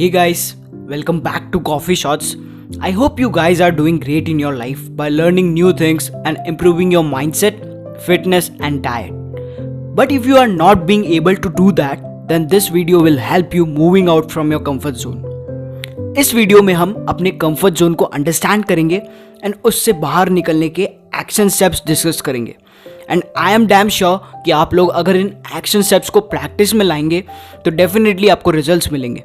Hey guys, welcome back to Coffee Shots. I hope you guys are doing great in your life by learning new things and improving your mindset, fitness and diet. But if you are not being able to do that, then this video will help you moving out from your comfort zone. इस video में हम अपने comfort zone को understand करेंगे and उससे बाहर निकलने के एक्शन स्टेप्स डिस्कस करेंगे. And I am damn sure कि आप लोग अगर इन एक्शन स्टेप्स को प्रैक्टिस में लाएंगे तो डेफिनेटली आपको रिजल्ट्स मिलेंगे.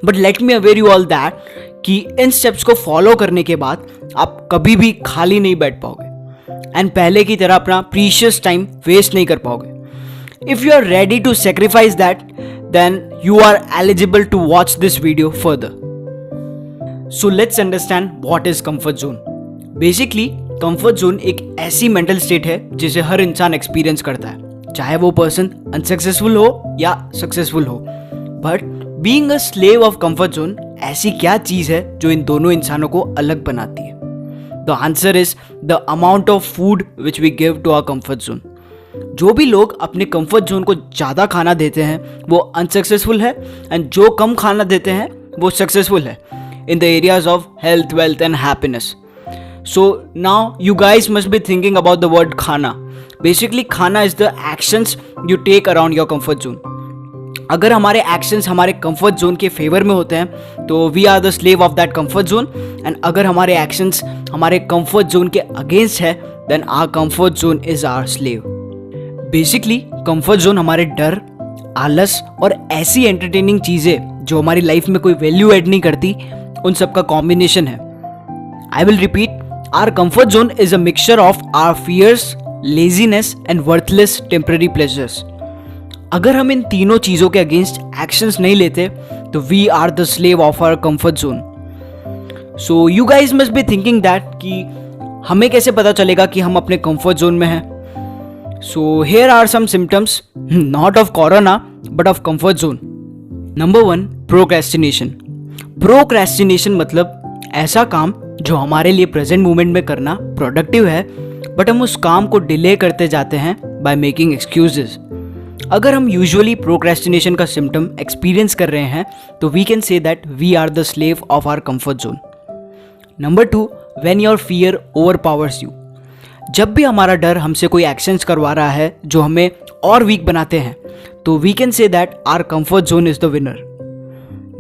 But let me aware you all that कि इन स्टेप्स को फॉलो करने के बाद आप कभी भी खाली नहीं बैठ पाओगे एंड पहले की तरह अपना प्रीशियस टाइम वेस्ट नहीं कर पाओगे. If you are ready to sacrifice that, then you are eligible to watch this video further. So let's understand what is comfort zone. Basically, comfort zone एक ऐसी mental state है जिसे हर इंसान experience करता है, चाहे वो person unsuccessful हो या successful हो. But being a slave of comfort zone ऐसी क्या चीज़ है जो इन दोनों इंसानों को अलग बनाती है? The answer is the amount of food which we give to our comfort zone. जो भी लोग अपने कंफर्ट जोन को ज़्यादा खाना देते हैं वो अनसक्सेसफुल है एंड जो कम खाना देते हैं वो सक्सेसफुल है in the areas of health, wealth and happiness. So now you guys must be thinking about the word खाना. बेसिकली खाना is the actions you take around your comfort zone. अगर हमारे एक्शंस हमारे कंफर्ट जोन के favour में होते हैं तो we are the slave of that comfort zone. And अगर हमारे एक्शंस हमारे कंफर्ट जोन के अगेंस्ट है then our comfort zone is our slave. Basically comfort zone हमारे डर, आलस और ऐसी एंटरटेनिंग चीज़ें जो हमारी लाइफ में कोई वैल्यू ऐड नहीं करती उन सब का कॉम्बिनेशन है. I will repeat, our comfort zone is a mixture of our fears, laziness and worthless temporary pleasures. अगर हम इन तीनों चीज़ों के अगेंस्ट एक्शंस नहीं लेते तो we are the slave of our comfort zone. So you guys must be thinking that कि हमें कैसे पता चलेगा कि हम अपने कंफर्ट जोन में हैं. So here are some symptoms, not of corona but of comfort zone. Number 1, procrastination. Procrastination मतलब ऐसा काम जो हमारे लिए प्रेजेंट मोमेंट में करना प्रोडक्टिव है बट हम उस काम को डिले करते जाते हैं बाय मेकिंग एक्सक्यूजेस. अगर हम यूजुअली प्रोक्रेस्टिनेशन का सिम्टम एक्सपीरियंस कर रहे हैं तो we can say that we are the slave of our comfort zone. Number 2, when your fear overpowers you. जब भी हमारा डर हमसे कोई एक्शंस करवा रहा है जो हमें और वीक बनाते हैं तो we can say that our comfort zone is the winner.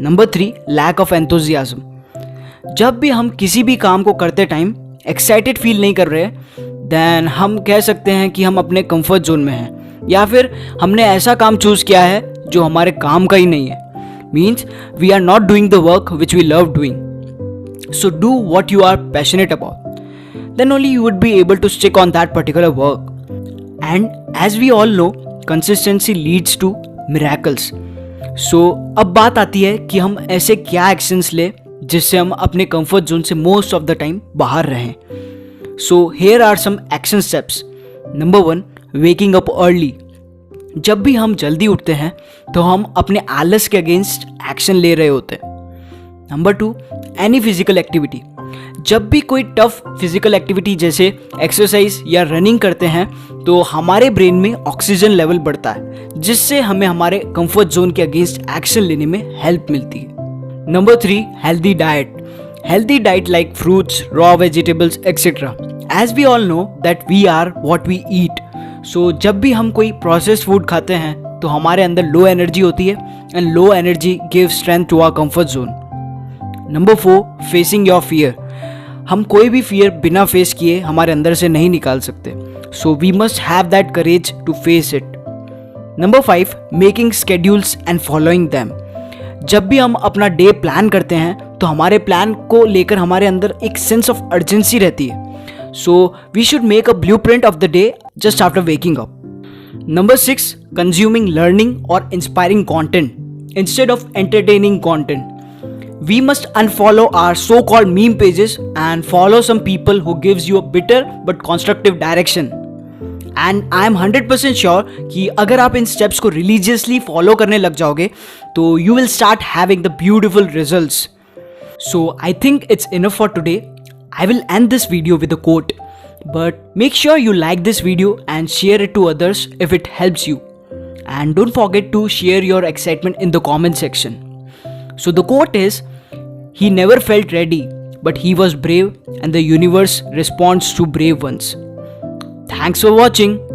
Number 3, lack of enthusiasm. जब भी हम किसी भी काम को करते टाइम एक्साइटेड फील नहीं कर रहे देन हम कह सकते हैं कि हम अपने कंफर्ट जोन में हैं या फिर हमने ऐसा काम चूज किया है जो हमारे काम का ही नहीं है. Means we are not doing the work which we love doing. So do what you are passionate about. Then only you would be able to stick on that particular work. And as we all know, consistency leads to miracles. So अब बात आती है कि हम ऐसे क्या actions ले जिससे हम अपने कंफर्ट जोन से मोस्ट ऑफ द टाइम बाहर रहें. So here are some action steps. Number 1, waking up early. जब भी हम जल्दी उठते हैं तो हम अपने आलस के अगेंस्ट एक्शन ले रहे होते हैं. Number 2, any physical activity. जब भी कोई टफ फिजिकल एक्टिविटी जैसे एक्सरसाइज या रनिंग करते हैं तो हमारे ब्रेन में ऑक्सीजन लेवल बढ़ता है जिससे हमें हमारे कंफर्ट जोन के अगेंस्ट एक्शन लेने में हेल्प मिलती है. Number 3, healthy diet. Healthy diet like fruits, raw vegetables etcetera. As we all know that we are what we eat. So जब भी हम कोई प्रोसेस्ड फूड खाते हैं तो हमारे अंदर लो एनर्जी होती है and low energy give strength to our comfort zone. Number 4, facing your fear. हम कोई भी फियर बिना फेस किए हमारे अंदर से नहीं निकाल सकते. So we must have that courage to face it. Number 5, making schedules and following them. जब भी हम अपना डे प्लान करते हैं तो हमारे प्लान को लेकर हमारे अंदर एक सेंस ऑफ अर्जेंसी रहती है. So we should make a blueprint of the day just after waking up. Number 6, consuming learning और inspiring content instead of entertaining content. We must unfollow our so-called meme pages and follow some people who gives you a bitter but constructive direction. And I am 100% sure कि अगर आप इन steps को religiously follow करने लग जाओगे तो you will start having the beautiful results. So I think it's enough for today. I will end this video with a quote. But make sure you like this video and share it to others if it helps you. And don't forget to share your excitement in the comment section. So the quote is, he never felt ready, but he was brave, and the universe responds to brave ones. Thanks for watching.